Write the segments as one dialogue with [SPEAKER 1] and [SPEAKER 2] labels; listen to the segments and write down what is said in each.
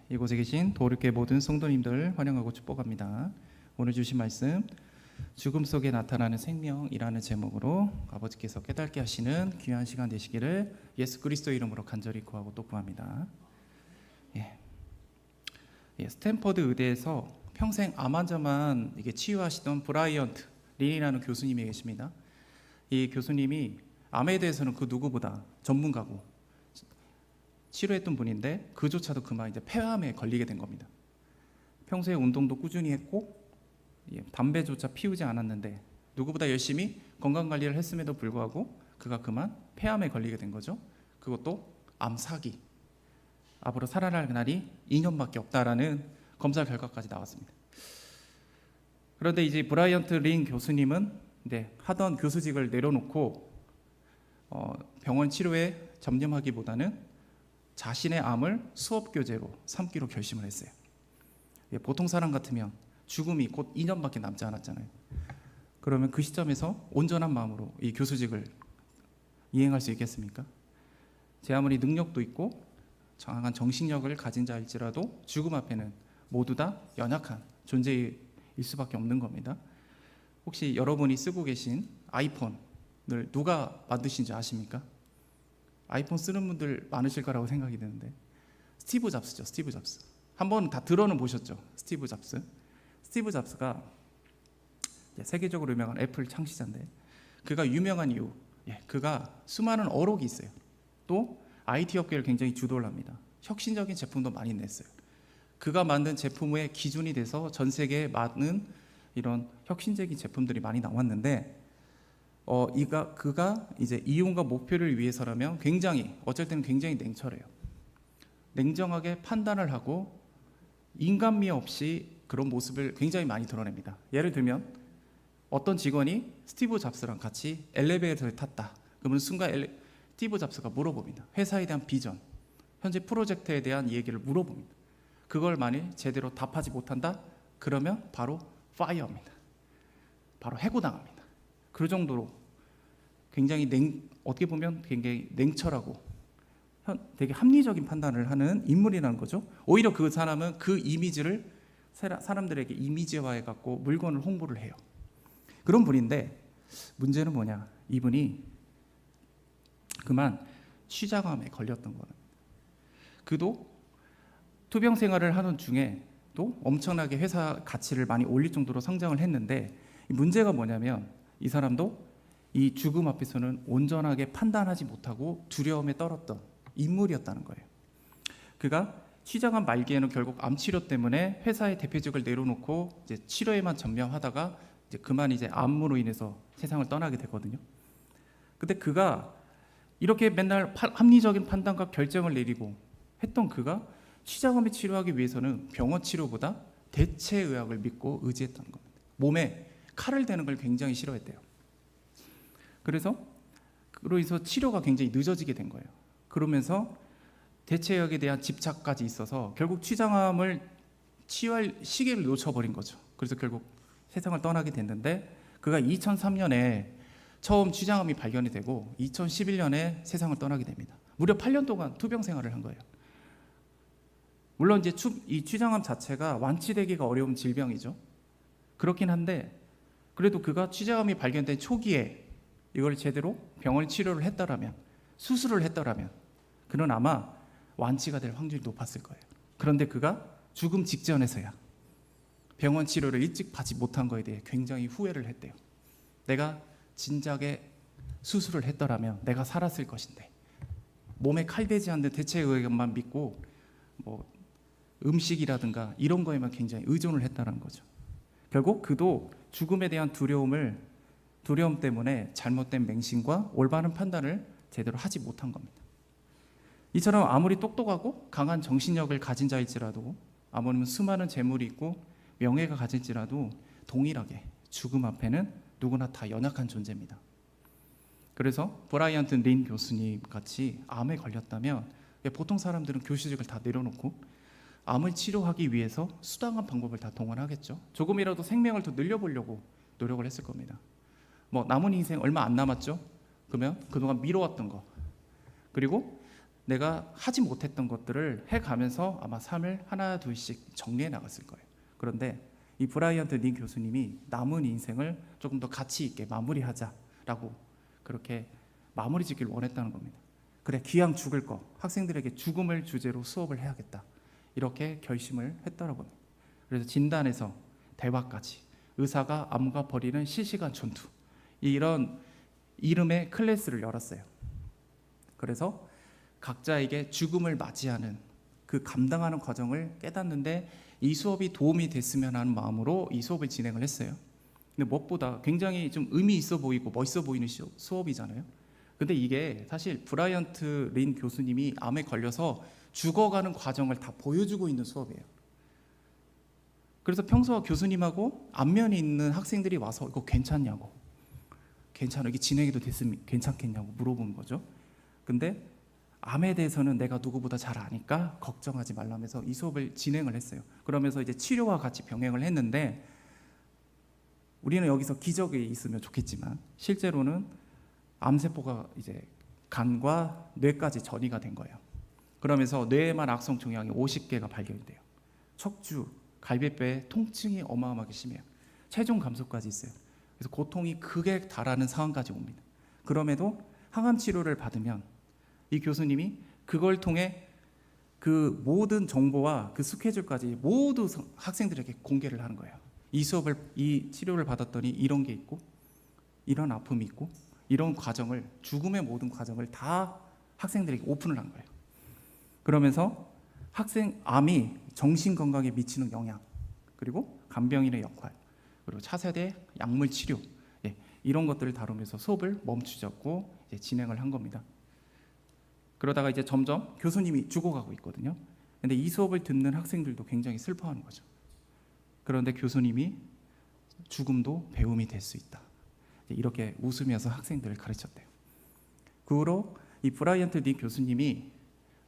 [SPEAKER 1] 이곳에 계신 도르게 모든 성도님들 환영하고 축복합니다. 오늘 주신 말씀 죽음 속에 나타나는 생명이라는 제목으로 아버지께서 깨닫게 하시는 귀한 시간 되시기를 예수 그리스도 이름으로 간절히 구하고 또 구합니다. 스탠퍼드 의대에서 평생 암 환자만 치유하시던 브라이언트 린이라는 교수님이 계십니다. 이 교수님이 암에 대해서는 그 누구보다 전문가고 치료했던 분인데 그조차도 그만 이제 폐암에 걸리게 된 겁니다. 평소에 운동도 꾸준히 했고 담배조차 피우지 않았는데 누구보다 열심히 건강관리를 했음에도 불구하고 그가 그만 폐암에 걸리게 된 거죠. 그것도 암사기. 앞으로 살아날 날이 2년밖에 없다라는 검사 결과까지 나왔습니다. 그런데 이제 브라이언트 린 교수님은 하던 교수직을 내려놓고 병원 치료에 전념하기보다는 자신의 암을 수업 교재로 삼기로 결심을 했어요. 보통 사람 같으면 죽음이 곧 2년밖에 남지 않았잖아요. 그러면 그 시점에서 온전한 마음으로 이 교수직을 이행할 수 있겠습니까? 제 아무리 능력도 있고 강한 정신력을 가진 자일지라도 죽음 앞에는 모두 다 연약한 존재일 수밖에 없는 겁니다. 혹시 여러분이 쓰고 계신 아이폰을 누가 만드신 줄 아십니까? 아이폰 쓰는 분들 많으실 거라고 생각이 드는데 스티브 잡스죠. 스티브 잡스. 한번 다 들어는 보셨죠. 스티브 잡스. 스티브 잡스가 세계적으로 유명한 애플 창시자인데 그가 유명한 이유, 그가 수많은 어록이 있어요. 또 IT 업계를 굉장히 주도를 합니다. 혁신적인 제품도 많이 냈어요. 그가 만든 제품의 기준이 돼서 전 세계에 많은 이런 혁신적인 제품들이 많이 나왔는데 그가 이제 이용과 목표를 위해서라면 어쩔 때는 굉장히 냉철해요. 냉정하게 판단을 하고 인간미 없이 그런 모습을 굉장히 많이 드러냅니다. 예를 들면 어떤 직원이 스티브 잡스랑 같이 엘리베이터를 탔다. 그러면 순간 스티브 잡스가 물어봅니다. 회사에 대한 비전, 현재 프로젝트에 대한 얘기를 물어봅니다. 그걸 만일 제대로 답하지 못한다? 그러면 바로 파이어입니다. 바로 해고당합니다. 그 정도로 굉장히 어떻게 보면 굉장히 냉철하고 되게 합리적인 판단을 하는 인물이라는 거죠. 오히려 그 사람은 그 이미지를 사람들에게 이미지화해 갖고 물건을 홍보를 해요. 그런 분인데 문제는 뭐냐? 이분이 그만 취장암에 걸렸던 거는. 그도 투병 생활을 하는 중에 또 엄청나게 회사 가치를 많이 올릴 정도로 성장을 했는데 문제가 뭐냐면 이 사람도 이 죽음 앞에서는 온전하게 판단하지 못하고 두려움에 떨었던 인물이었다는 거예요. 그가 취장암 말기에는 결국 암 치료 때문에 회사의 대표직을 내려놓고 이제 치료에만 전념하다가 그만 암으로 인해서 세상을 떠나게 되거든요. 근데 그가 이렇게 맨날 합리적인 판단과 결정을 내리고 했던 그가 취장암을 치료하기 위해서는 병원 치료보다 대체 의학을 믿고 의지했다는 겁니다. 몸에 칼을 대는 걸 굉장히 싫어했대요. 그래서 치료가 굉장히 늦어지게 된 거예요. 그러면서 대체의학에 대한 집착까지 있어서 결국 취장암을 치유할 시기를 놓쳐버린 거죠. 그래서 결국 세상을 떠나게 됐는데 그가 2003년에 처음 취장암이 발견이 되고 2011년에 세상을 떠나게 됩니다. 무려 8년 동안 투병 생활을 한 거예요. 물론 이 취장암 자체가 완치되기가 어려운 질병이죠. 그렇긴 한데 그래도 그가 취장암이 발견된 초기에 이걸 제대로 병원 치료를 했더라면, 수술을 했더라면 그는 아마 완치가 될 확률이 높았을 거예요. 그런데 그가 죽음 직전에서야 병원 치료를 일찍 받지 못한 것에 대해 굉장히 후회를 했대요. 내가 진작에 수술을 했더라면 내가 살았을 것인데 몸에 칼대지 않는 대체의학만 믿고 음식이라든가 이런 거에만 굉장히 의존을 했다는 거죠. 결국 그도 죽음에 대한 두려움 때문에 잘못된 맹신과 올바른 판단을 제대로 하지 못한 겁니다. 이처럼 아무리 똑똑하고 강한 정신력을 가진 자일지라도 아무리 수많은 재물이 있고 명예가 가질지라도 동일하게 죽음 앞에는 누구나 다 연약한 존재입니다. 그래서 브라이언트 린 교수님 같이 암에 걸렸다면 보통 사람들은 교수직을 다 내려놓고 암을 치료하기 위해서 수당한 방법을 다 동원하겠죠. 조금이라도 생명을 더 늘려보려고 노력을 했을 겁니다. 남은 인생 얼마 안 남았죠? 그러면 그동안 미뤄왔던 거, 그리고 내가 하지 못했던 것들을 해가면서 아마 삶을 하나 둘씩 정리해 나갔을 거예요. 그런데 이 브라이언트 린 교수님이 남은 인생을 조금 더 가치 있게 마무리하자라고 그렇게 마무리 짓길 원했다는 겁니다. 그래, 기왕 죽을 거 학생들에게 죽음을 주제로 수업을 해야겠다, 이렇게 결심을 했더라고요. 그래서 진단에서 대화까지, 의사가 암과 벌이는 실시간 전투, 이런 이름의 클래스를 열었어요. 그래서 각자에게 죽음을 맞이하는 그 감당하는 과정을 깨닫는데 이 수업이 도움이 됐으면 하는 마음으로 이 수업을 진행을 했어요. 근데 무엇보다 굉장히 좀 의미 있어 보이고 멋있어 보이는 수업이잖아요. 근데 이게 사실 브라이언트 린 교수님이 암에 걸려서 죽어가는 과정을 다 보여주고 있는 수업이에요. 그래서 평소 교수님하고 안면이 있는 학생들이 와서 이거 괜찮냐고, 괜찮아, 이게 진행해도 됐으면 괜찮겠냐고 물어본 거죠. 근데 암에 대해서는 내가 누구보다 잘 아니까 걱정하지 말라면서 이 수업을 진행을 했어요. 그러면서 이제 치료와 같이 병행을 했는데, 우리는 여기서 기적이 있으면 좋겠지만 실제로는 암세포가 이제 간과 뇌까지 전이가 된 거예요. 그러면서 뇌에만 악성 종양이 50개가 발견돼요. 척추, 갈비뼈에 통증이 어마어마하게 심해요. 체중 감소까지 있어요. 그래서 고통이 극에 달하는 상황까지 옵니다. 그럼에도 항암 치료를 받으면 이 교수님이 그걸 통해 그 모든 정보와 그 스케줄까지 모두 학생들에게 공개를 하는 거예요. 이 치료를 받았더니 이런 게 있고, 이런 아픔이 있고, 이런 과정을, 죽음의 모든 과정을 다 학생들에게 오픈을 한 거예요. 그러면서 암이 정신 건강에 미치는 영향, 그리고 간병인의 역할, 그리고 차세대 약물 치료, 이런 것들을 다루면서 수업을 멈추지 이제 진행을 한 겁니다. 그러다가 이제 점점 교수님이 죽어가고 있거든요. 근데 이 수업을 듣는 학생들도 굉장히 슬퍼하는 거죠. 그런데 교수님이 죽음도 배움이 될 수 있다, 이렇게 웃으면서 학생들을 가르쳤대요. 그 후로 이 브라이언트 린 교수님이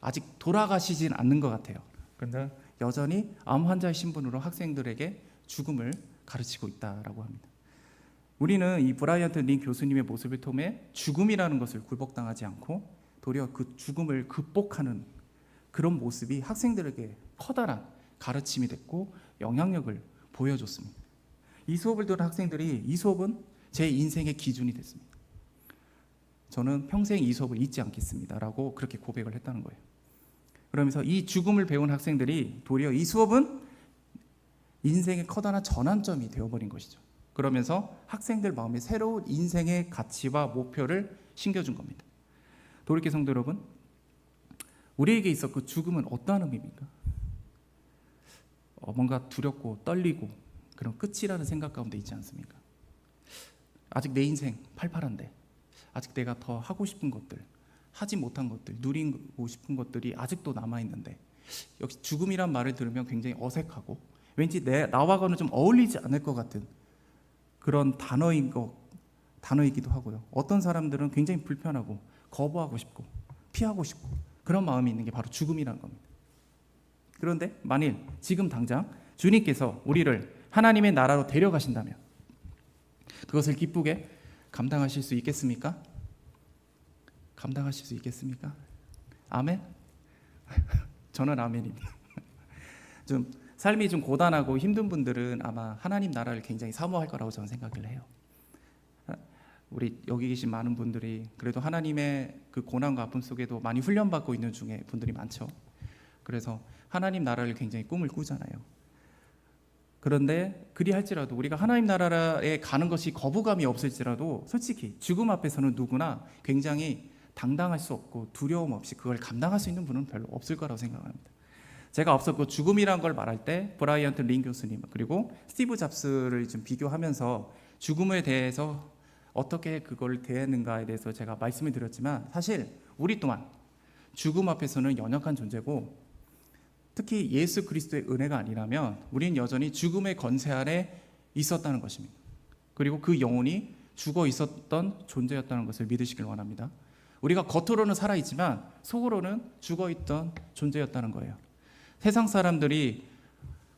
[SPEAKER 1] 아직 돌아가시진 않는 것 같아요. 그런데 여전히 암 환자의 신분으로 학생들에게 죽음을 가르치고 있다라고 합니다. 우리는 이 브라이언트 린 교수님의 모습을 통해 죽음이라는 것을 굴복당하지 않고 도리어 그 죽음을 극복하는 그런 모습이 학생들에게 커다란 가르침이 됐고 영향력을 보여줬습니다. 이 수업을 들은 학생들이 이 수업은 제 인생의 기준이 됐습니다. 저는 평생 이 수업을 잊지 않겠습니다라고 그렇게 고백을 했다는 거예요. 그러면서 이 죽음을 배운 학생들이 도리어 이 수업은 인생의 커다란 전환점이 되어버린 것이죠. 그러면서 학생들 마음에 새로운 인생의 가치와 목표를 심겨준 겁니다. 도리케 성도 여러분, 우리에게 있어 그 죽음은 어떠한 의미입니까? 뭔가 두렵고 떨리고 그런 끝이라는 생각 가운데 있지 않습니까? 아직 내 인생 팔팔한데, 아직 내가 더 하고 싶은 것들, 하지 못한 것들, 누리고 싶은 것들이 아직도 남아있는데, 역시 죽음이란 말을 들으면 굉장히 어색하고 왠지 나와가는 좀 어울리지 않을 것 같은 그런 단어이기도 하고요. 어떤 사람들은 굉장히 불편하고 거부하고 싶고 피하고 싶고 그런 마음이 있는 게 바로 죽음이라는 겁니다. 그런데 만일 지금 당장 주님께서 우리를 하나님의 나라로 데려가신다면 그것을 기쁘게 감당하실 수 있겠습니까? 감당하실 수 있겠습니까? 아멘? 저는 아멘입니다. 좀 삶이 좀 고단하고 힘든 분들은 아마 하나님 나라를 굉장히 사모할 거라고 저는 생각을 해요. 우리 여기 계신 많은 분들이 그래도 하나님의 그 고난과 아픔 속에도 많이 훈련받고 있는 중에 분들이 많죠. 그래서 하나님 나라를 굉장히 꿈을 꾸잖아요. 그런데 그리할지라도 우리가 하나님 나라에 가는 것이 거부감이 없을지라도 솔직히 죽음 앞에서는 누구나 굉장히 당당할 수 없고 두려움 없이 그걸 감당할 수 있는 분은 별로 없을 거라고 생각합니다. 제가 앞서 그 죽음이란 걸 말할 때 브라이언트 린 교수님 그리고 스티브 잡스를 좀 비교하면서 죽음에 대해서 어떻게 그걸 대했는가에 대해서 제가 말씀을 드렸지만, 사실 우리 또한 죽음 앞에서는 연약한 존재고, 특히 예수 그리스도의 은혜가 아니라면 우리는 여전히 죽음의 권세 아래 있었다는 것입니다. 그리고 그 영혼이 죽어 있었던 존재였다는 것을 믿으시길 원합니다. 우리가 겉으로는 살아있지만 속으로는 죽어 있던 존재였다는 거예요. 세상 사람들이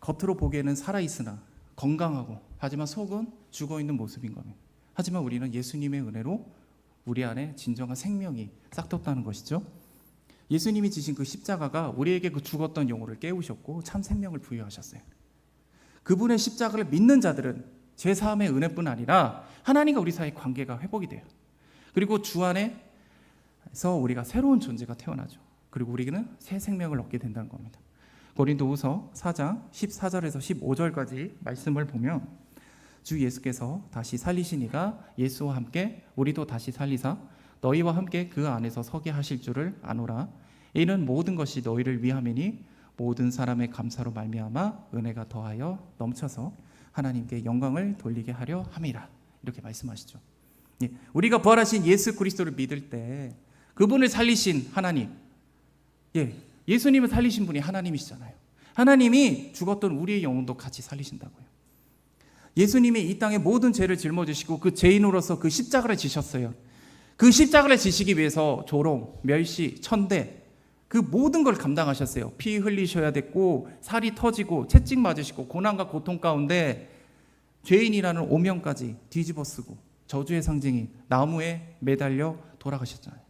[SPEAKER 1] 겉으로 보기에는 살아있으나 건강하고, 하지만 속은 죽어 있는 모습인 겁니다. 하지만 우리는 예수님의 은혜로 우리 안에 진정한 생명이 싹 텄다는 것이죠. 예수님이 지신 그 십자가가 우리에게 그 죽었던 영혼을 깨우셨고 참 생명을 부여하셨어요. 그분의 십자가를 믿는 자들은 죄사함의 은혜뿐 아니라 하나님과 우리 사이의 관계가 회복이 돼요. 그리고 주 안에서 우리가 새로운 존재가 태어나죠. 그리고 우리는 새 생명을 얻게 된다는 겁니다. 고린도후서 4장 14절에서 15절까지 말씀을 보면 주 예수께서 다시 살리시니가 예수와 함께 우리도 다시 살리사 너희와 함께 그 안에서 서게 하실 줄을 아노라. 이는 모든 것이 너희를 위함이니 모든 사람의 감사로 말미암아 은혜가 더하여 넘쳐서 하나님께 영광을 돌리게 하려 함이라. 이렇게 말씀하시죠. 우리가 부활하신 예수 그리스도를 믿을 때 그분을 살리신 하나님, 예수님을 살리신 분이 하나님이시잖아요. 하나님이 죽었던 우리의 영혼도 같이 살리신다고요. 예수님이 이 땅에 모든 죄를 짊어지시고 그 죄인으로서 그 십자가를 지셨어요. 그 십자가를 지시기 위해서 조롱, 멸시, 천대 그 모든 걸 감당하셨어요. 피 흘리셔야 됐고 살이 터지고 채찍 맞으시고 고난과 고통 가운데 죄인이라는 오명까지 뒤집어 쓰고 저주의 상징인 나무에 매달려 돌아가셨잖아요.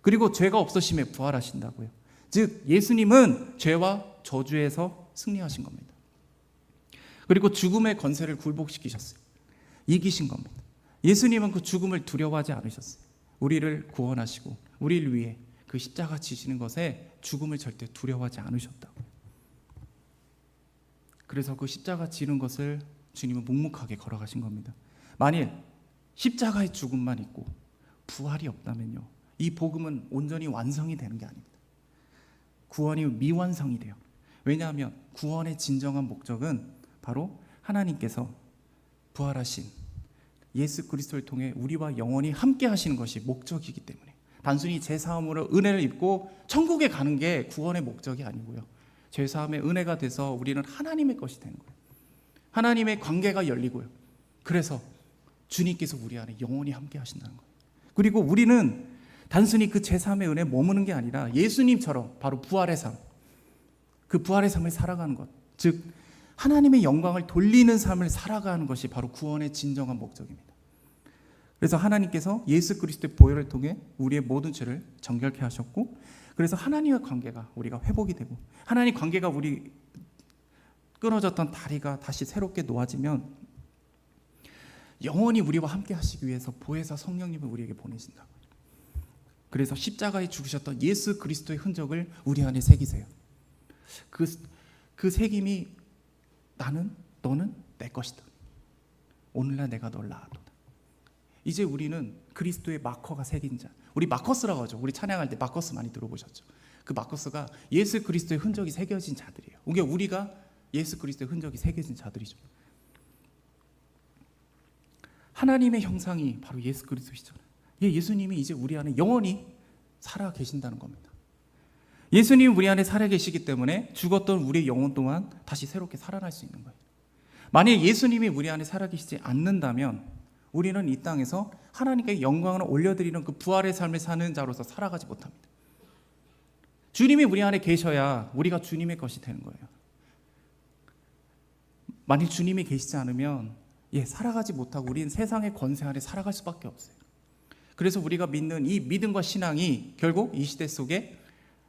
[SPEAKER 1] 그리고 죄가 없으심에 부활하신다고요. 즉 예수님은 죄와 저주에서 승리하신 겁니다. 그리고 죽음의 권세를 굴복시키셨어요. 이기신 겁니다. 예수님은 그 죽음을 두려워하지 않으셨어요. 우리를 구원하시고 우리를 위해 그 십자가 지시는 것에 죽음을 절대 두려워하지 않으셨다고요. 그래서 그 십자가 지는 것을 주님은 묵묵하게 걸어가신 겁니다. 만일 십자가의 죽음만 있고 부활이 없다면요, 이 복음은 온전히 완성이 되는 게 아닙니다. 구원이 미완성이 돼요. 왜냐하면 구원의 진정한 목적은 바로 하나님께서 부활하신 예수 그리스도를 통해 우리와 영원히 함께 하시는 것이 목적이기 때문에, 단순히 죄사함으로 은혜를 입고 천국에 가는 게 구원의 목적이 아니고요, 죄사함의 은혜가 돼서 우리는 하나님의 것이 되는 거예요. 하나님의 관계가 열리고요, 그래서 주님께서 우리 안에 영원히 함께 하신다는 거예요. 그리고 우리는 단순히 그 죄사함의 은혜에 머무는 게 아니라 예수님처럼 바로 부활의 삶, 그 부활의 삶을 살아가는 것, 즉 하나님의 영광을 돌리는 삶을 살아가는 것이 바로 구원의 진정한 목적입니다. 그래서 하나님께서 예수 그리스도의 보혈을 통해 우리의 모든 죄를 정결케 하셨고, 그래서 하나님의 관계가 우리가 회복이 되고, 하나님 관계가 우리 끊어졌던 다리가 다시 새롭게 놓아지면 영원히 우리와 함께 하시기 위해서 보혜사 성령님을 우리에게 보내신다. 그래서 십자가에 죽으셨던 예수 그리스도의 흔적을 우리 안에 새기세요. 그 새김이 나는, 너는 내 것이다. 오늘날 내가 널 낳았도다. 이제 우리는 그리스도의 마커가 새긴 자, 우리 마커스라고 하죠. 우리 찬양할 때 마커스 많이 들어보셨죠. 그 마커스가 예수 그리스도의 흔적이 새겨진 자들이에요. 그러니까 우리가 예수 그리스도의 흔적이 새겨진 자들이죠. 하나님의 형상이 바로 예수 그리스도시잖아요. 예수님이 이제 우리 안에 영원히 살아 계신다는 겁니다. 예수님이 우리 안에 살아 계시기 때문에 죽었던 우리의 영혼 또한 다시 새롭게 살아날 수 있는 거예요. 만약 예수님이 우리 안에 살아 계시지 않는다면 우리는 이 땅에서 하나님께 영광을 올려드리는 그 부활의 삶을 사는 자로서 살아가지 못합니다. 주님이 우리 안에 계셔야 우리가 주님의 것이 되는 거예요. 만약 주님이 계시지 않으면 살아가지 못하고 우리는 세상의 권세 아래 살아갈 수밖에 없어요. 그래서 우리가 믿는 이 믿음과 신앙이 결국 이 시대 속에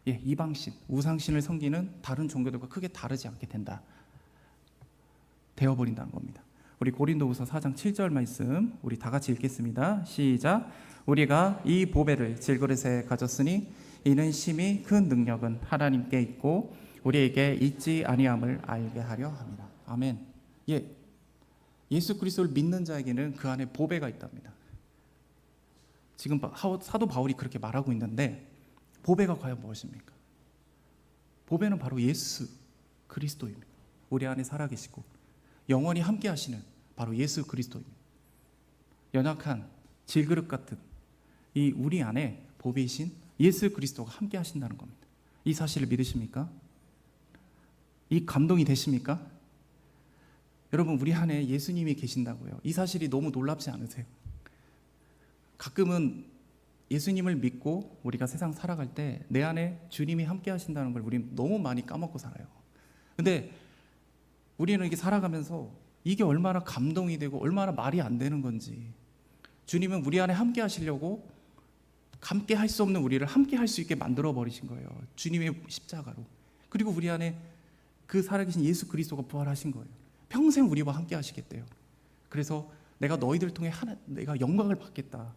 [SPEAKER 1] 이방신, 우상신을 섬기는 다른 종교들과 크게 다르지 않게 된다, 되어버린다는 겁니다. 우리 고린도후서 4장 7절 말씀 우리 다 같이 읽겠습니다. 시작. 우리가 이 보배를 질그릇에 가졌으니 이는 심히 큰 능력은 하나님께 있고 우리에게 있지 아니함을 알게 하려 합니다. 아멘. 예수 그리스도를 믿는 자에게는 그 안에 보배가 있답니다. 지금 사도 바울이 그렇게 말하고 있는데 보배가 과연 무엇입니까? 보배는 바로 예수 그리스도입니다. 우리 안에 살아계시고 영원히 함께 하시는 바로 예수 그리스도입니다. 연약한 질그릇 같은 이 우리 안에 보배이신 예수 그리스도가 함께 하신다는 겁니다. 이 사실을 믿으십니까? 이 감동이 되십니까? 여러분, 우리 안에 예수님이 계신다고요. 이 사실이 너무 놀랍지 않으세요? 가끔은 예수님을 믿고 우리가 세상 살아갈 때 내 안에 주님이 함께 하신다는 걸 우리는 너무 많이 까먹고 살아요. 근데 우리는 이게 살아가면서 이게 얼마나 감동이 되고 얼마나 말이 안 되는 건지, 주님은 우리 안에 함께 하시려고 함께 할 수 없는 우리를 함께 할 수 있게 만들어 버리신 거예요. 주님의 십자가로. 그리고 우리 안에 그 살아계신 예수 그리스도가 부활하신 거예요. 평생 우리와 함께 하시겠대요. 그래서 내가 너희들을 통해 내가 영광을 받겠다.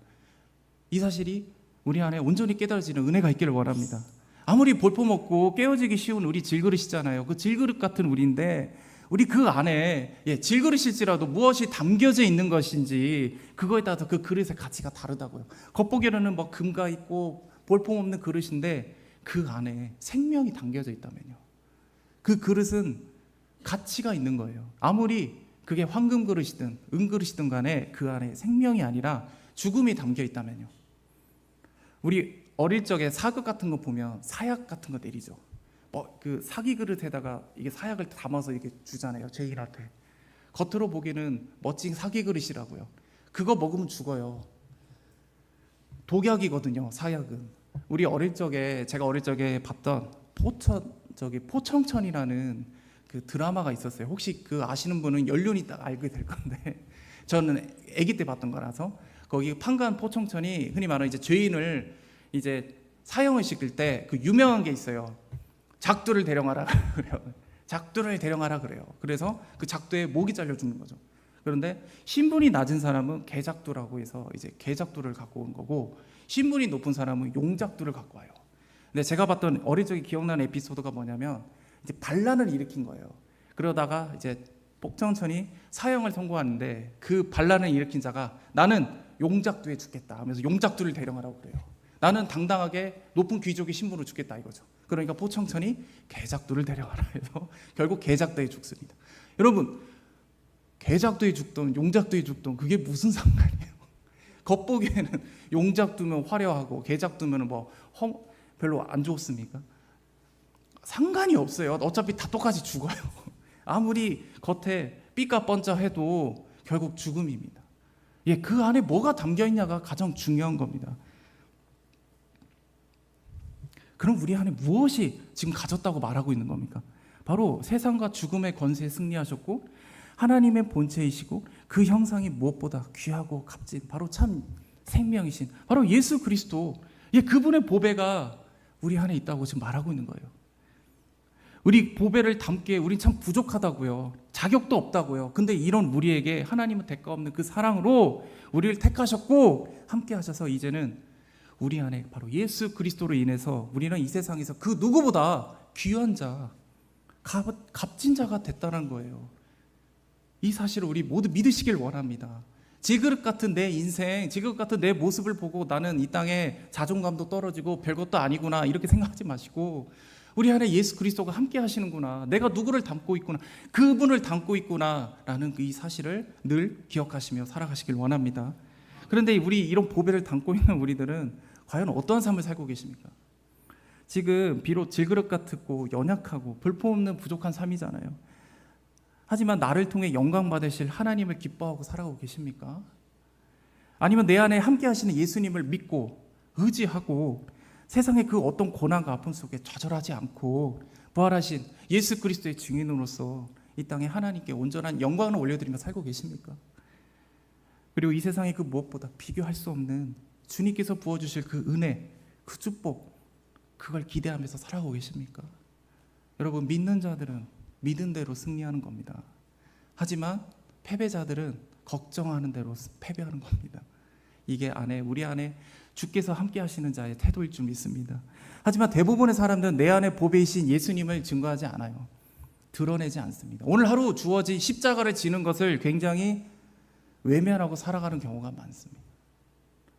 [SPEAKER 1] 이 사실이 우리 안에 온전히 깨달아지는 은혜가 있기를 원합니다. 아무리 볼품없고 깨어지기 쉬운 우리 질그릇이잖아요. 그 질그릇 같은 우리인데 우리 그 안에 질그릇일지라도 무엇이 담겨져 있는 것인지 그거에 따라서 그 그릇의 가치가 다르다고요. 겉보기로는 뭐 금가 있고 볼품없는 그릇인데 그 안에 생명이 담겨져 있다면요. 그 그릇은 가치가 있는 거예요. 아무리 그게 황금 그릇이든 은 그릇이든 간에 그 안에 생명이 아니라 죽음이 담겨 있다면요. 우리 어릴 적에 사극 같은 거 보면 사약 같은 거 내리죠. 그 사기 그릇에다가 이게 사약을 담아서 이렇게 주잖아요. 죄인한테. 겉으로 보기에는 멋진 사기 그릇이라고요. 그거 먹으면 죽어요. 독약이거든요. 사약은. 우리 어릴 적에 제가 어릴 적에 봤던 포청천이라는 그 드라마가 있었어요. 혹시 그 아시는 분은 연륜이 딱 알게 될 건데 저는 아기 때 봤던 거라서 거기 판관 포청천이 흔히 말하는 이제 죄인을 이제 사형을 시킬 때 그 유명한 게 있어요. 작두를 대령하라 그래요. 작두를 대령하라 그래요. 그래서 그 작두에 목이 잘려 죽는 거죠. 그런데 신분이 낮은 사람은 개작두라고 해서 이제 개작두를 갖고 온 거고 신분이 높은 사람은 용작두를 갖고 와요. 근데 제가 봤던 어릴 적에 기억나는 에피소드가 뭐냐면 이제 반란을 일으킨 거예요. 그러다가 이제 복정천이 사형을 선고하는데 그 반란을 일으킨 자가 나는 용작두에 죽겠다 하면서 용작두를 대령하라고 그래요. 나는 당당하게 높은 귀족의 신분으로 죽겠다 이거죠. 그러니까 포청천이 개작두를 대령하라 해서 결국 개작두에 죽습니다. 여러분 개작두에 죽든 용작두에 죽든 그게 무슨 상관이에요? 겉보기에는 용작두면 화려하고 개작두면 뭐 별로 안 좋습니까? 상관이 없어요. 어차피 다 똑같이 죽어요. 아무리 겉에 삐까 번쩍 해도 결국 죽음입니다. 그 안에 뭐가 담겨 있냐가 가장 중요한 겁니다. 그럼 우리 안에 무엇이 지금 가졌다고 말하고 있는 겁니까? 바로 세상과 죽음의 권세에 승리하셨고 하나님의 본체이시고 그 형상이 무엇보다 귀하고 값진 바로 참 생명이신 바로 예수 그리스도 그분의 보배가 우리 안에 있다고 지금 말하고 있는 거예요. 우리 보배를 담기에 우린 참 부족하다고요. 자격도 없다고요. 근데 이런 우리에게 하나님은 대가 없는 그 사랑으로 우리를 택하셨고 함께 하셔서 이제는 우리 안에 바로 예수 그리스도로 인해서 우리는 이 세상에서 그 누구보다 귀한 자, 값진 자가 됐다는 거예요. 이 사실을 우리 모두 믿으시길 원합니다. 지그릇 같은 내 인생, 지그릇 같은 내 모습을 보고 나는 이 땅에 자존감도 떨어지고 별것도 아니구나 이렇게 생각하지 마시고 우리 안에 예수 그리스도가 함께 하시는구나, 내가 누구를 담고 있구나, 그분을 담고 있구나라는 이 사실을 늘 기억하시며 살아가시길 원합니다. 그런데 우리 이런 보배를 담고 있는 우리들은 과연 어떠한 삶을 살고 계십니까? 지금 비록 질그릇 같고 연약하고 볼품없는 부족한 삶이잖아요. 하지만 나를 통해 영광 받으실 하나님을 기뻐하고 살아가고 계십니까? 아니면 내 안에 함께 하시는 예수님을 믿고 의지하고 세상의 그 어떤 고난과 아픔 속에 좌절하지 않고 부활하신 예수 그리스도의 증인으로서 이 땅에 하나님께 온전한 영광을 올려드리며 살고 계십니까? 그리고 이 세상의 그 무엇보다 비교할 수 없는 주님께서 부어주실 그 은혜, 그 축복, 그걸 기대하면서 살아가고 계십니까? 여러분, 믿는 자들은 믿은 대로 승리하는 겁니다. 하지만 패배자들은 걱정하는 대로 패배하는 겁니다. 이게 우리 안에 주께서 함께 하시는 자의 태도일 줄 믿습니다. 하지만 대부분의 사람들은 내 안에 보배이신 예수님을 증거하지 않아요. 드러내지 않습니다. 오늘 하루 주어진 십자가를 지는 것을 굉장히 외면하고 살아가는 경우가 많습니다.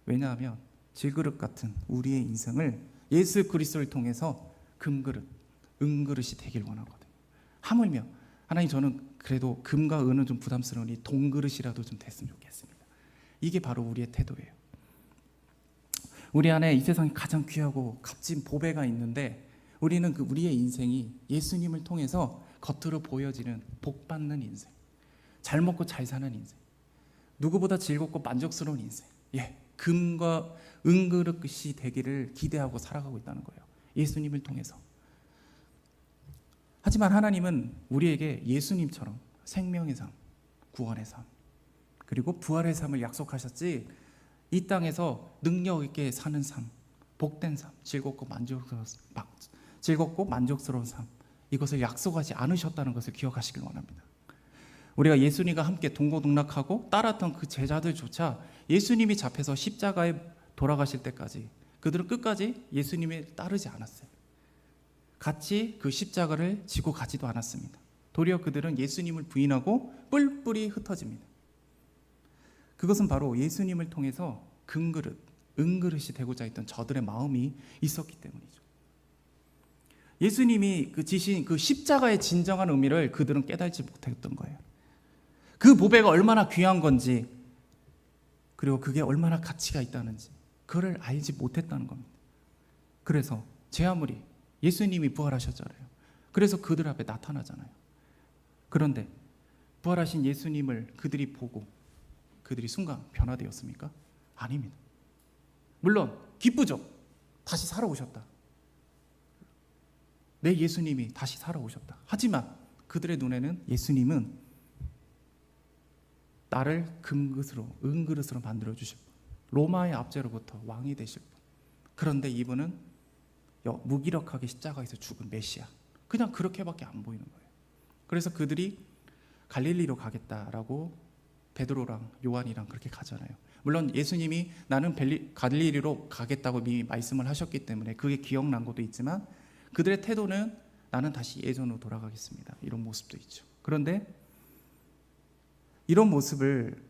[SPEAKER 1] 왜냐하면 질그릇 같은 우리의 인생을 예수 그리스도를 통해서 금그릇, 은그릇이 되길 원하거든요. 하물며 하나님, 저는 그래도 금과 은은 좀 부담스러우니 동그릇이라도 좀 됐으면 좋겠습니다. 이게 바로 우리의 태도예요. 우리 안에 이 세상에 가장 귀하고 값진 보배가 있는데 우리는 우리의 인생이 예수님을 통해서 겉으로 보여지는 복받는 인생, 잘 먹고 잘 사는 인생, 누구보다 즐겁고 만족스러운 인생, 금과 은그릇이 되기를 기대하고 살아가고 있다는 거예요. 예수님을 통해서. 하지만 하나님은 우리에게 예수님처럼 생명의 삶, 구원의 삶, 그리고 부활의 삶을 약속하셨지 이 땅에서 능력 있게 사는 삶, 복된 삶, 즐겁고 만족스러운 삶, 이것을 약속하지 않으셨다는 것을 기억하시길 원합니다. 우리가 예수님과 함께 동고동락하고 따랐던 그 제자들조차 예수님이 잡혀서 십자가에 돌아가실 때까지 그들은 끝까지 예수님을 따르지 않았어요. 같이 그 십자가를 지고 가지도 않았습니다. 도리어 그들은 예수님을 부인하고 뿔뿔이 흩어집니다. 그것은 바로 예수님을 통해서 금그릇, 은그릇이 되고자 했던 저들의 마음이 있었기 때문이죠. 예수님이 지신 그 십자가의 진정한 의미를 그들은 깨달지 못했던 거예요. 그 보배가 얼마나 귀한 건지, 그리고 그게 얼마나 가치가 있다는지 그걸 알지 못했다는 겁니다. 그래서 제 아무리 예수님이 부활하셨잖아요. 그래서 그들 앞에 나타나잖아요. 그런데 부활하신 예수님을 그들이 보고 그들이 순간 변화되었습니까? 아닙니다. 물론 기쁘죠. 다시 살아오셨다. 내 예수님이 다시 살아오셨다. 하지만 그들의 눈에는 예수님은 나를 금그릇으로, 은그릇으로 만들어 주실 분, 로마의 압제로부터 왕이 되실 분. 그런데 이분은 무기력하게 십자가에서 죽은 메시아, 그냥 그렇게밖에 안 보이는 거예요. 그래서 그들이 갈릴리로 가겠다라고 베드로랑 요한이랑 그렇게 가잖아요. 물론 예수님이 나는 갈릴리로 가겠다고 이미 말씀을 하셨기 때문에 그게 기억난 것도 있지만 그들의 태도는 나는 다시 예전으로 돌아가겠습니다, 이런 모습도 있죠. 그런데 이런 모습을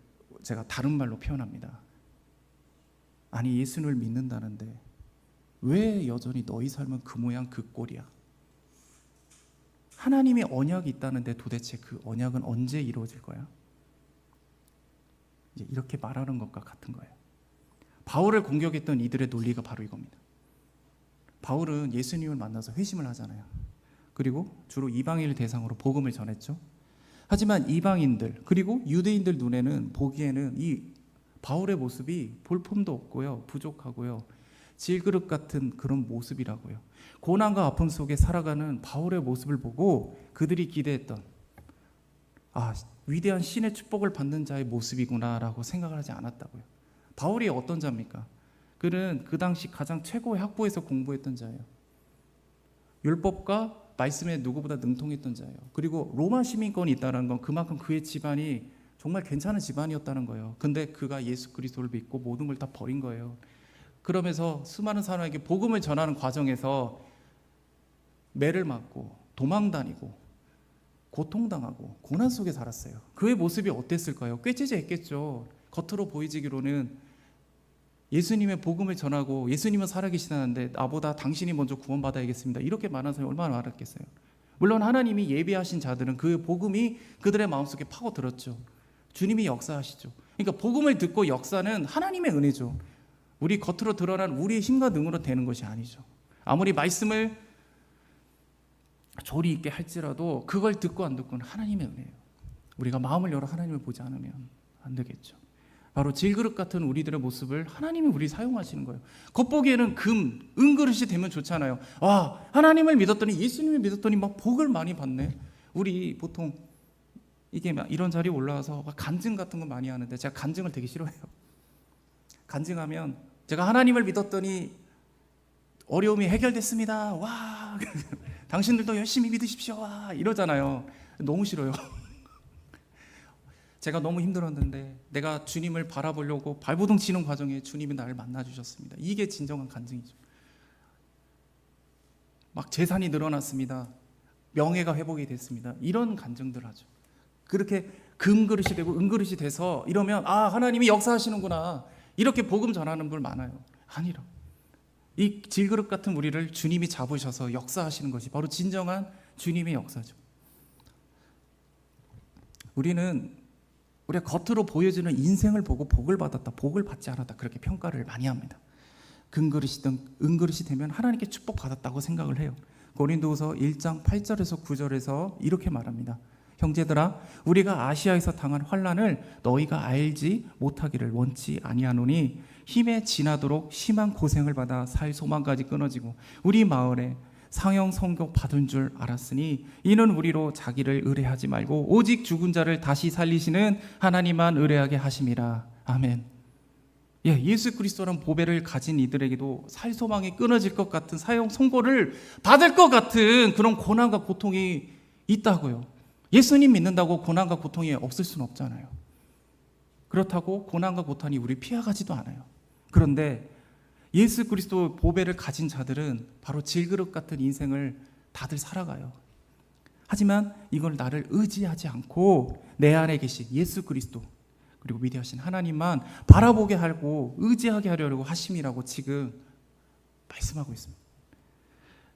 [SPEAKER 1] 제가 다른 말로 표현합니다. 아니, 예수님을 믿는다는데 왜 여전히 너희 삶은 그 모양 그 꼴이야? 하나님의 언약이 있다는데 도대체 그 언약은 언제 이루어질 거야? 이제 이렇게 말하는 것과 같은 거예요. 바울을 공격했던 이들의 논리가 바로 이겁니다. 바울은 예수님을 만나서 회심을 하잖아요. 그리고 주로 이방인을 대상으로 복음을 전했죠. 하지만 이방인들 그리고 유대인들 눈에는 보기에는 이 바울의 모습이 볼품도 없고요, 부족하고요, 질그릇 같은 그런 모습이라고요. 고난과 아픔 속에 살아가는 바울의 모습을 보고 그들이 기대했던 위대한 신의 축복을 받는 자의 모습이구나라고 생각을 하지 않았다고요. 바울이 어떤 자입니까? 그는 그 당시 가장 최고의 학부에서 공부했던 자예요. 율법과 말씀에 누구보다 능통했던 자예요. 그리고 로마 시민권이 있다는 건 그만큼 그의 집안이 정말 괜찮은 집안이었다는 거예요. 근데 그가 예수 그리스도를 믿고 모든 걸 다 버린 거예요. 그러면서 수많은 사람에게 복음을 전하는 과정에서 매를 맞고 도망다니고 고통당하고 고난 속에 살았어요. 그의 모습이 어땠을까요? 꾀지지했겠죠. 겉으로 보이지기로는 예수님의 복음을 전하고 예수님은 살아계시다는데 나보다 당신이 먼저 구원받아야겠습니다, 이렇게 말하는 사람이 얼마나 많았겠어요. 물론 하나님이 예비하신 자들은 그 복음이 그들의 마음속에 파고들었죠. 주님이 역사하시죠. 그러니까 복음을 듣고 역사는 하나님의 은혜죠. 우리 겉으로 드러난 우리의 힘과 능으로 되는 것이 아니죠. 아무리 말씀을 조리 있게 할지라도 그걸 듣고 안 듣고는 하나님의 은혜예요. 우리가 마음을 열어 하나님을 보지 않으면 안 되겠죠. 바로 질그릇 같은 우리들의 모습을 하나님이 우리 사용하시는 거예요. 겉보기에는 은그릇이 되면 좋잖아요. 하나님을 믿었더니, 예수님을 믿었더니 막 복을 많이 받네. 우리 보통 이게 막 이런 자리에 올라와서 간증 같은 거 많이 하는데 제가 간증을 되게 싫어해요. 간증하면 제가 하나님을 믿었더니 어려움이 해결됐습니다, 와 당신들도 열심히 믿으십시오, 와 이러잖아요. 너무 싫어요. 제가 너무 힘들었는데 내가 주님을 바라보려고 발버둥 치는 과정에 주님이 나를 만나주셨습니다, 이게 진정한 간증이죠. 막 재산이 늘어났습니다, 명예가 회복이 됐습니다, 이런 간증들 하죠. 그렇게 금그릇이 되고 은그릇이 돼서 이러면 하나님이 역사하시는구나, 이렇게 복음 전하는 분 많아요. 아니라 이 질그릇 같은 우리를 주님이 잡으셔서 역사하시는 것이 바로 진정한 주님의 역사죠. 우리가 겉으로 보여지는 인생을 보고 복을 받았다, 복을 받지 않았다, 그렇게 평가를 많이 합니다. 금그릇이든 은그릇이 되면 하나님께 축복받았다고 생각을 해요. 고린도후서 1장 8절에서 9절에서 이렇게 말합니다. 형제들아, 우리가 아시아에서 당한 환난을 너희가 알지 못하기를 원치 아니하노니 힘에 지나도록 심한 고생을 받아 살 소망까지 끊어지고 우리 마을에 상형 성교 받은 줄 알았으니 이는 우리로 자기를 의뢰하지 말고 오직 죽은 자를 다시 살리시는 하나님만 의뢰하게 하심이라. 아멘. 예수 그리스도라는 보배를 가진 이들에게도 살소망이 끊어질 것 같은 사형 선고를 받을 것 같은 그런 고난과 고통이 있다고요. 예수님 믿는다고 고난과 고통이 없을 수는 없잖아요. 그렇다고 고난과 고통이 우리 피해가지도 않아요. 그런데 예수 그리스도 보배를 가진 자들은 바로 질그릇 같은 인생을 다들 살아가요. 하지만 이걸 나를 의지하지 않고 내 안에 계신 예수 그리스도 그리고 위대하신 하나님만 바라보게 하고 의지하게 하려고 하심이라고 지금 말씀하고 있습니다.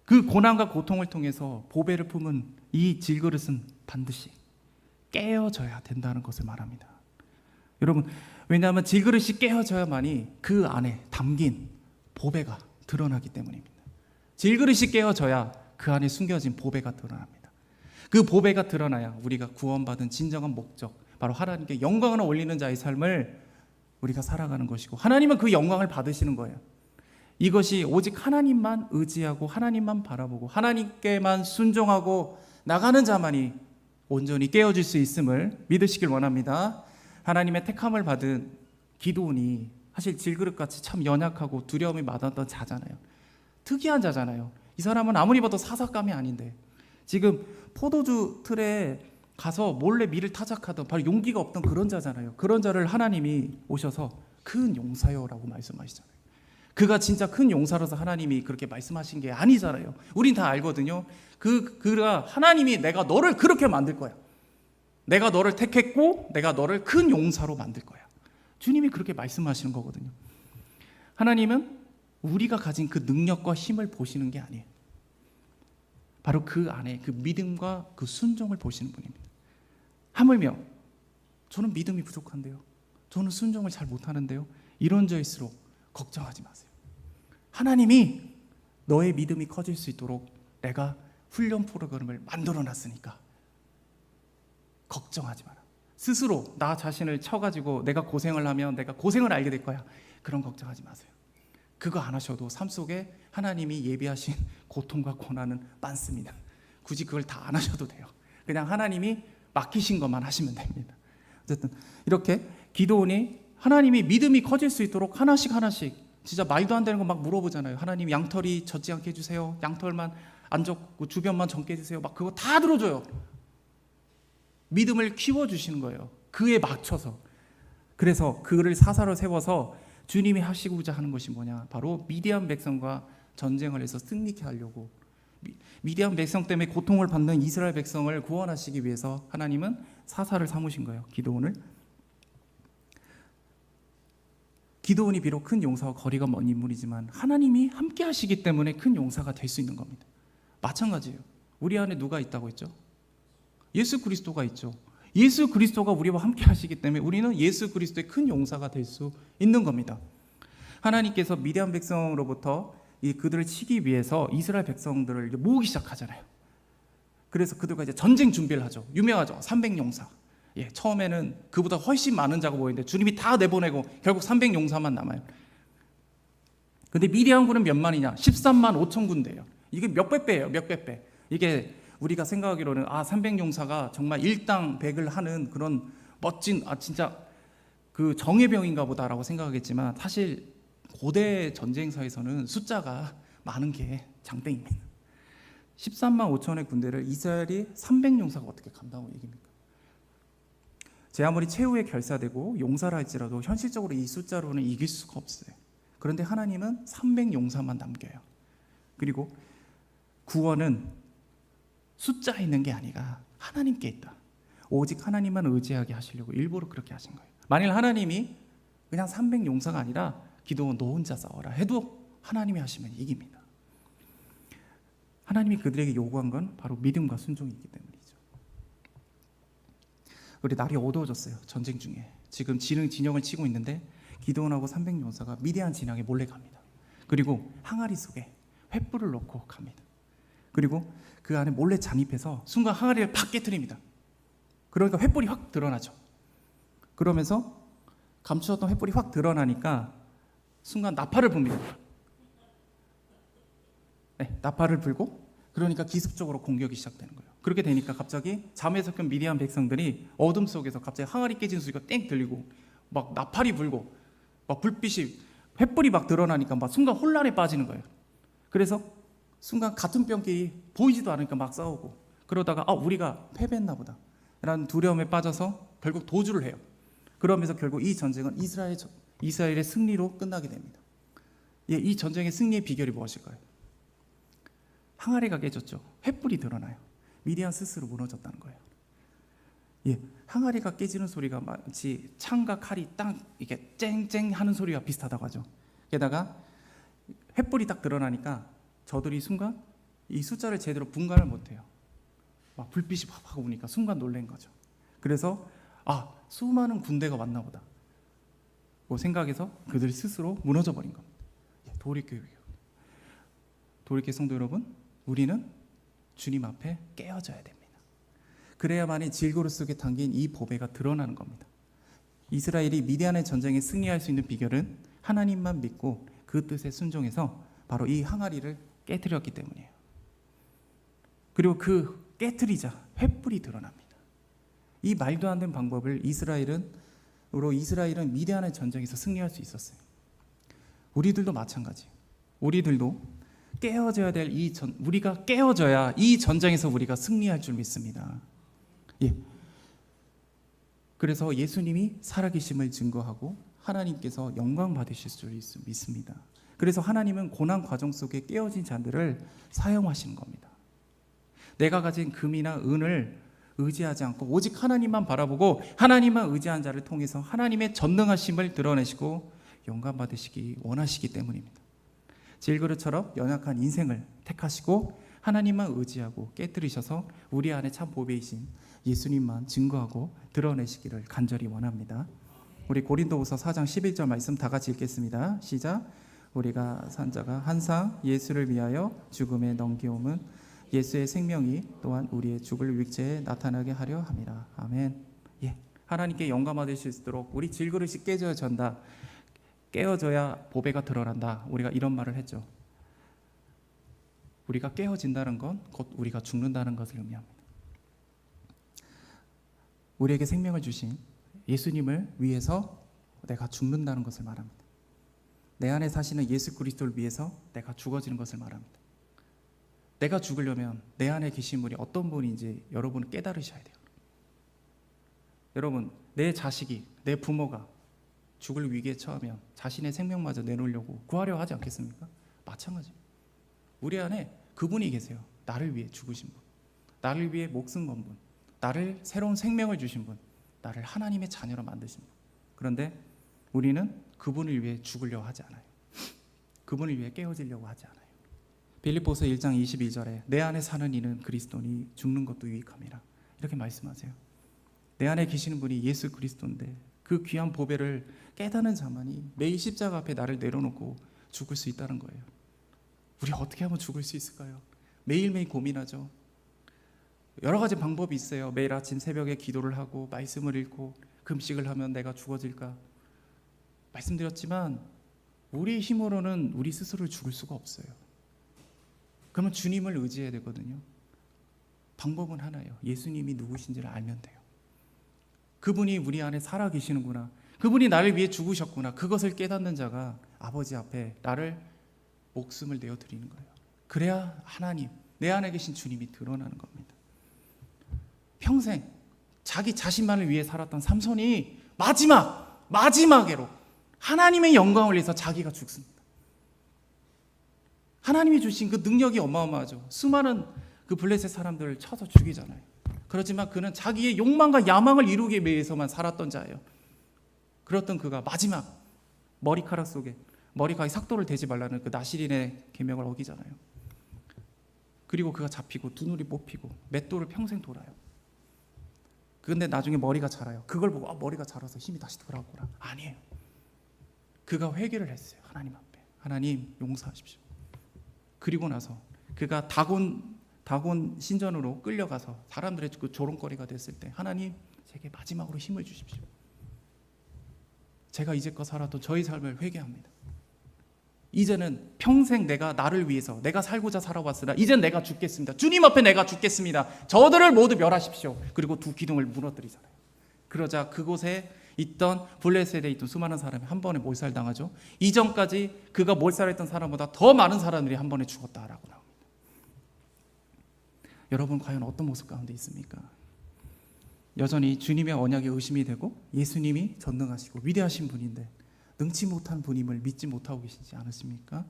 [SPEAKER 1] 그 고난과 고통을 통해서 보배를 품은 이 질그릇은 반드시 깨어져야 된다는 것을 말합니다. 여러분, 왜냐하면 질그릇이 깨어져야만이 그 안에 담긴 보배가 드러나기 때문입니다. 질그릇이 깨어져야 그 안에 숨겨진 보배가 드러납니다. 그 보배가 드러나야 우리가 구원받은 진정한 목적, 바로 하나님께 영광을 올리는 자의 삶을 우리가 살아가는 것이고, 하나님은 그 영광을 받으시는 거예요. 이것이 오직 하나님만 의지하고 하나님만 바라보고 하나님께만 순종하고 나가는 자만이 온전히 깨어질 수 있음을 믿으시길 원합니다. 하나님의 택함을 받은 기드온이 사실 질그릇같이 참 연약하고 두려움이 많았던 자잖아요. 특이한 자잖아요. 이 사람은 아무리 봐도 사사감이 아닌데 지금 포도주 틀에 가서 몰래 밀을 타작하던 바로 용기가 없던 그런 자잖아요. 그런 자를 하나님이 오셔서 큰 용사여라고 말씀하시잖아요. 그가 진짜 큰 용사라서 하나님이 그렇게 말씀하신 게 아니잖아요. 우린 다 알거든요. 그가 하나님이 내가 너를 그렇게 만들 거야. 내가 너를 택했고 내가 너를 큰 용사로 만들 거야. 주님이 그렇게 말씀하시는 거거든요. 하나님은 우리가 가진 그 능력과 힘을 보시는 게 아니에요. 바로 그 안에 그 믿음과 그 순종을 보시는 분입니다. 하물며 저는 믿음이 부족한데요. 저는 순종을 잘 못하는데요. 이런 저일수록 걱정하지 마세요. 하나님이 너의 믿음이 커질 수 있도록 내가 훈련 프로그램을 만들어놨으니까 걱정하지 마라. 스스로 나 자신을 쳐가지고 내가 고생을 하면 내가 고생을 알게 될 거야. 그런 걱정하지 마세요. 그거 안 하셔도 삶 속에 하나님이 예비하신 고통과 고난은 많습니다. 굳이 그걸 다 안 하셔도 돼요. 그냥 하나님이 맡기신 것만 하시면 됩니다. 어쨌든 이렇게 기드온이 하나님이 믿음이 커질 수 있도록 하나씩 진짜 말도 안 되는 거 막 물어보잖아요. 하나님 양털이 젖지 않게 해주세요. 양털만 안 젖고 주변만 젊게 해주세요. 막 그거 다 들어줘요. 믿음을 키워주시는 거예요. 그에 맞춰서. 그래서 그를 사사로 세워서 주님이 하시고자 하는 것이 뭐냐, 바로 미디안 백성과 전쟁을 해서 승리케 하려고, 미디안 백성 때문에 고통을 받는 이스라엘 백성을 구원하시기 위해서 하나님은 사사를 삼으신 거예요. 기드온이 비록 큰 용사와 거리가 먼 인물이지만 하나님이 함께 하시기 때문에 큰 용사가 될 수 있는 겁니다. 마찬가지예요. 우리 안에 누가 있다고 했죠? 예수 그리스도가 있죠. 예수 그리스도가 우리와 함께 하시기 때문에 우리는 예수 그리스도의 큰 용사가 될 수 있는 겁니다. 하나님께서 미디안 백성으로부터 그들을 치기 위해서 이스라엘 백성들을 모으기 시작하잖아요. 그래서 그들과 이제 전쟁 준비를 하죠. 유명하죠. 300용사. 처음에는 그보다 훨씬 많은 자가 모이는데 주님이 다 내보내고 결국 300용사만 남아요. 근데 미디안군은 몇 만이냐? 13만 5천 군대예요. 이게 몇백 배예요. 몇백 배. 이게 우리가 생각하기로는 300용사가 정말 일당백을 하는 그런 멋진 진짜 그 정예병인가 보다라고 생각하겠지만 사실 고대 전쟁사에서는 숫자가 많은 게 장땡입니다. 13만 5천의 군대를 이스라엘이 300용사가 어떻게 감당하고 얘기입니까? 제 아무리 최후에 결사되고 용사라 할지라도 현실적으로 이 숫자로는 이길 수가 없어요. 그런데 하나님은 300용사만 남겨요. 그리고 구원은 숫자에 있는 게 아니라 하나님께 있다. 오직 하나님만 의지하게 하시려고 일부러 그렇게 하신 거예요. 만일 하나님이 그냥 300용사가 아니라 기드온 너 혼자 싸워라 해도 하나님이 하시면 이깁니다. 하나님이 그들에게 요구한 건 바로 믿음과 순종이기 때문이죠. 우리 날이 어두워졌어요. 전쟁 중에 지금 진영을 치고 있는데 기드온하고 300용사가 미디안 진영에 몰래 갑니다. 그리고 항아리 속에 횃불을 넣고 갑니다. 그리고 그 안에 몰래 잠입해서 순간 항아리를 팍 깨트립니다. 그러니까 횃불이 확 드러나죠. 그러면서 감추었던 횃불이 확 드러나니까 순간 나팔을 붑니다. 나팔을 불고 그러니까 기습적으로 공격이 시작되는 거예요. 그렇게 되니까 갑자기 잠에서 깬 미디안 백성들이 어둠 속에서 갑자기 항아리 깨진 소리가 땡 들리고 막 나팔이 불고 막 불빛이 횃불이 막 드러나니까 막 순간 혼란에 빠지는 거예요. 그래서 순간 같은 병끼리 보이지도 않으니까 막 싸우고 그러다가 우리가 패배했나 보다 라는 두려움에 빠져서 결국 도주를 해요. 그러면서 결국 이 전쟁은 이스라엘의 승리로 끝나게 됩니다. 이 전쟁의 승리의 비결이 무엇일까요? 항아리가 깨졌죠. 횃불이 드러나요. 미디안 스스로 무너졌다는 거예요. 항아리가 깨지는 소리가 마치 창과 칼이 딱 이렇게 쨍쨍 하는 소리와 비슷하다고 하죠. 게다가 횃불이 딱 드러나니까 저들이 순간 이 숫자를 제대로 분간을 못해요. 막 불빛이 팍 오니까 순간 놀란 거죠. 그래서 수많은 군대가 왔나 보다 생각해서 그들 스스로 무너져 버린 겁니다. 도리교회 성도 여러분, 우리는 주님 앞에 깨어져야 됩니다. 그래야만이 질그릇 속에 담긴 이 보배가 드러나는 겁니다. 이스라엘이 미디안의 전쟁에 승리할 수 있는 비결은 하나님만 믿고 그 뜻에 순종해서 바로 이 항아리를 깨뜨렸기 때문이에요. 그리고 그 깨뜨리자 횃불이 드러납니다. 이 말도 안 되는 방법을 이스라엘은 미디안의 전쟁에서 승리할 수 있었어요. 우리들도 마찬가지. 우리들도 깨어져야 될 우리가 깨어져야 이 전쟁에서 우리가 승리할 줄 믿습니다. 그래서 예수님이 살아계심을 증거하고 하나님께서 영광 받으실 줄 믿습니다. 그래서 하나님은 고난 과정 속에 깨어진 자들을 사용하시는 겁니다. 내가 가진 금이나 은을 의지하지 않고 오직 하나님만 바라보고 하나님만 의지한 자를 통해서 하나님의 전능하심을 드러내시고 영광 받으시기 원하시기 때문입니다. 질그릇처럼 연약한 인생을 택하시고 하나님만 의지하고 깨뜨리셔서 우리 안에 참 보배이신 예수님만 증거하고 드러내시기를 간절히 원합니다. 우리 고린도후서 4장 11절 말씀 다 같이 읽겠습니다. 시작. 우리가 산 자가 항상 예수를 위하여 죽음에 넘겨옴은 예수의 생명이 또한 우리의 죽을 육체에 나타나게 하려 함이라. 아멘. 하나님께 영광 받으실 수 있도록 우리 질그릇이 깨져야 깨어져야 보배가 드러난다. 우리가 이런 말을 했죠. 우리가 깨어진다는 건 곧 우리가 죽는다는 것을 의미합니다. 우리에게 생명을 주신 예수님을 위해서 내가 죽는다는 것을 말합니다. 내 안에 사시는 예수 그리스도를 위해서 내가 죽어지는 것을 말합니다. 내가 죽으려면 내 안에 계신 분이 어떤 분인지 여러분은 깨달으셔야 돼요. 여러분, 내 자식이, 내 부모가 죽을 위기에 처하면 자신의 생명마저 내놓으려고 구하려 하지 않겠습니까? 마찬가지입니다. 우리 안에 그분이 계세요. 나를 위해 죽으신 분, 나를 위해 목숨 건 분, 나를 새로운 생명을 주신 분, 나를 하나님의 자녀로 만드신 분. 그런데 우리는 그분을 위해 죽으려고 하지 않아요. 그분을 위해 깨어지려고 하지 않아요. 빌립보서 1장 22절에 내 안에 사는 이는 그리스도니 죽는 것도 유익함이라 이렇게 말씀하세요. 내 안에 계시는 분이 예수 그리스도인데 그 귀한 보배를 깨닫는 자만이 매일 십자가 앞에 나를 내려놓고 죽을 수 있다는 거예요. 우리 어떻게 하면 죽을 수 있을까요? 매일매일 고민하죠. 여러 가지 방법이 있어요. 매일 아침 새벽에 기도를 하고 말씀을 읽고 금식을 하면 내가 죽어질까? 말씀드렸지만 우리 힘으로는 우리 스스로를 죽일 수가 없어요. 그러면 주님을 의지해야 되거든요. 방법은 하나예요. 예수님이 누구신지를 알면 돼요. 그분이 우리 안에 살아계시는구나. 그분이 나를 위해 죽으셨구나. 그것을 깨닫는 자가 아버지 앞에 나를 목숨을 내어드리는 거예요. 그래야 하나님, 내 안에 계신 주님이 드러나는 겁니다. 평생 자기 자신만을 위해 살았던 삼손이 마지막으로 하나님의 영광을 위해서 자기가 죽습니다. 하나님이 주신 그 능력이 어마어마하죠. 수많은 그 블레셋 사람들을 쳐서 죽이잖아요. 그렇지만 그는 자기의 욕망과 야망을 이루기 위해서만 살았던 자예요. 그렇던 그가 마지막 머리카락 속에 머리카락에 삭도를 대지 말라는 그 나시린의 계명을 어기잖아요. 그리고 그가 잡히고 두 눈이 뽑히고 맷돌을 평생 돌아요. 그런데 나중에 머리가 자라요. 그걸 보고 머리가 자라서 힘이 다시 돌아오구나. 아니에요. 그가 회개를 했어요. 하나님 앞에. 하나님 용서하십시오. 그리고 나서 그가 다곤 신전으로 끌려가서 사람들의 그 조롱거리가 됐을 때 하나님 제게 마지막으로 힘을 주십시오. 제가 이제껏 살았던 저희 삶을 회개합니다. 이제는 평생 내가 나를 위해서 내가 살고자 살아왔으나 이젠 내가 죽겠습니다. 주님 앞에 내가 죽겠습니다. 저들을 모두 멸하십시오. 그리고 두 기둥을 무너뜨리잖아요. 그러자 그곳에 있던 블레셋에 있던 수많은 사람이 한 번에 몰살당하죠. 이전까지 그가 몰살했던 사람보다 더 많은 사람들이 한 번에 죽었다라고 나옵니다. 여러분 과연 어떤 모습 가운데 있습니까? 여전히 주님의 언약에 의심이 되고 예수님이 전능하시고 위대하신 분인데 능치 못한 분임을 믿지 못하고 계시지 않으십니까?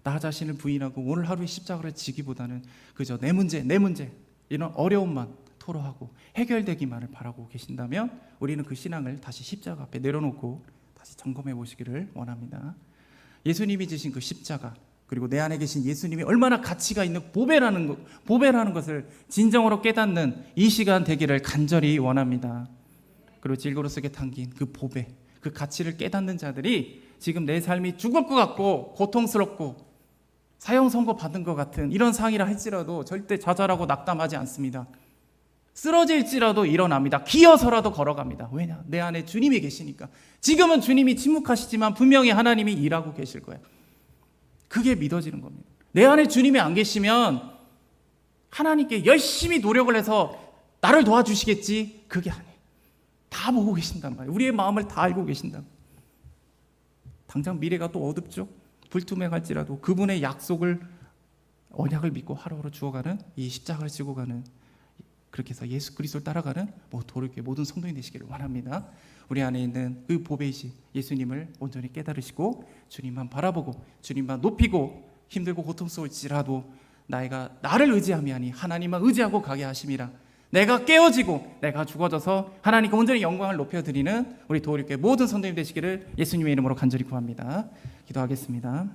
[SPEAKER 1] 나 자신을 부인하고 오늘 하루의 십자가를 지기보다는 그저 내 문제 이런 어려움만 토로하고 해결되기만을 바라고 계신다면 우리는 그 신앙을 다시 십자가 앞에 내려놓고 다시 점검해 보시기를 원합니다. 예수님이 지신 그 십자가, 그리고 내 안에 계신 예수님이 얼마나 가치가 있는 보배라는 것을 진정으로 깨닫는 이 시간 되기를 간절히 원합니다. 그리고 질그로 속에 담긴 그 보배, 그 가치를 깨닫는 자들이 지금 내 삶이 죽을 것 같고 고통스럽고 사형 선고 받은 것 같은 이런 상이라 할지라도 절대 좌절하고 낙담하지 않습니다. 쓰러질지라도 일어납니다. 기어서라도 걸어갑니다. 왜냐? 내 안에 주님이 계시니까. 지금은 주님이 침묵하시지만 분명히 하나님이 일하고 계실 거예요. 그게 믿어지는 겁니다. 내 안에 주님이 안 계시면 하나님께 열심히 노력을 해서 나를 도와주시겠지, 그게 아니에요. 다 보고 계신단 말이에요. 우리의 마음을 다 알고 계신다. 당장 미래가 또 어둡죠. 불투명할지라도 그분의 약속을, 언약을 믿고 하루하루 주어가는, 이 십자가를 지고 가는, 그렇게 해서 예수 그리스도를 따라가는 도리교회 모든 성도인 되시기를 원합니다. 우리 안에 있는 그 보배이신 예수님을 온전히 깨달으시고 주님만 바라보고 주님만 높이고 힘들고 고통스러울지라도 나를 의지함이 아니 하나님만 의지하고 가게 하심이라. 내가 깨어지고 내가 죽어져서 하나님께 온전히 영광을 높여드리는 우리 도리교회 모든 성도님 되시기를 예수님의 이름으로 간절히 구합니다. 기도하겠습니다.